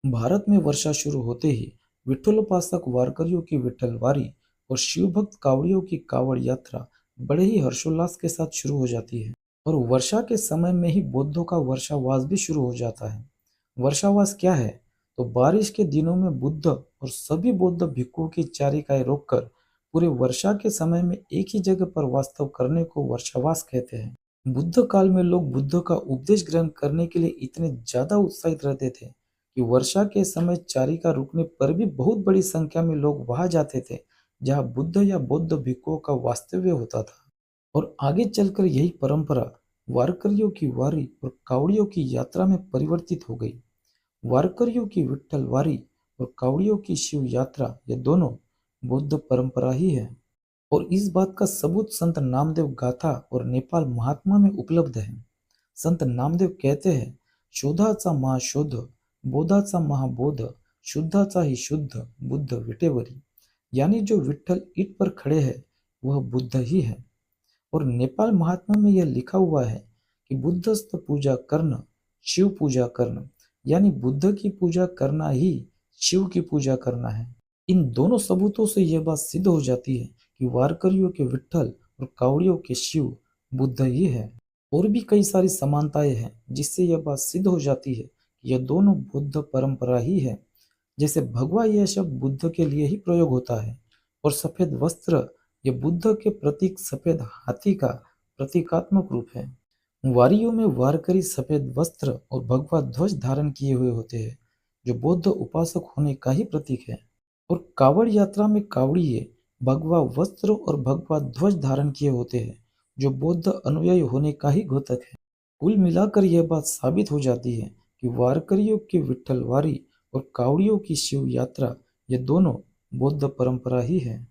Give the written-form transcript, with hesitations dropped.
भारत में वर्षा शुरू होते ही विठ्ठलोपासक वारकरियों की विठ्ठलवारी और शिवभक्त कावड़ियों की कावड़ यात्रा बड़े ही हर्षोल्लास के साथ शुरू हो जाती है। और वर्षा के समय में ही बौद्धों का वर्षावास भी शुरू हो जाता है। वर्षावास क्या है? तो बारिश के दिनों में बुद्ध और सभी बौद्ध भिक्षुओं की चारिकाएं रोककर पूरे वर्षा के समय में एक ही जगह पर वास्तव करने को वर्षावास कहते हैं। बुद्ध काल में लोग बुद्ध का उपदेश ग्रहण करने के लिए इतने ज्यादा उत्साहित रहते थे कि वर्षा के समय चारिका रुकने पर भी बहुत बड़ी संख्या में लोग वहां जाते थे जहां बुद्ध या बौद्ध भिक्षुओं का वास्तव्य होता था। और आगे चलकर यही परंपरा वारकरियों की वारी और कावड़ियों की यात्रा में परिवर्तित हो गई। वारकरियों की विठ्ठल वारी और कावड़ियों की शिव यात्रा ये दोनों बौद्ध परंपरा ही है। और इस बात का सबूत संत नामदेव गाथा और नेपाल महात्मा में उपलब्ध है। संत नामदेव कहते हैं, शोधाचा महाशोध, बोधाचा महाबोध, शुद्धाचा ही शुद्ध बुद्ध विटेवरी। यानी जो विठ्ठल ईट पर खड़े हैं वह बुद्ध ही है। और नेपाल महात्मा में यह लिखा हुआ है कि बुद्धस्त पूजा करना शिव पूजा करना, यानी बुद्ध की पूजा करना ही शिव की पूजा करना है। इन दोनों सबूतों से यह बात सिद्ध हो जाती है कि वारकरियों के विठ्ठल और कावड़ियों के शिव बुद्ध ही है। और भी कई सारी समानताएं हैं जिससे यह बात सिद्ध हो जाती है कि यह दोनों बुद्ध परंपरा ही है। जैसे भगवा यह शब्द बुद्ध के लिए ही प्रयोग होता है। और सफेद वस्त्र ये बुद्ध के प्रतीक सफेद हाथी का प्रतीकात्मक रूप है। वारियों में वारकरी सफेद वस्त्र और भगवा ध्वज धारण किए हुए होते हैं जो बौद्ध उपासक होने का ही प्रतीक है। और कावड़ यात्रा में कावड़िए भगवा वस्त्र और भगवा ध्वज धारण किए होते हैं जो बौद्ध अनुयायी होने का ही द्योतक है। कुल मिलाकर यह बात साबित हो जाती है कि वारकरियों की विठ्ठलवारी और कावड़ियों की शिव यात्रा ये दोनों बौद्ध परंपरा ही है।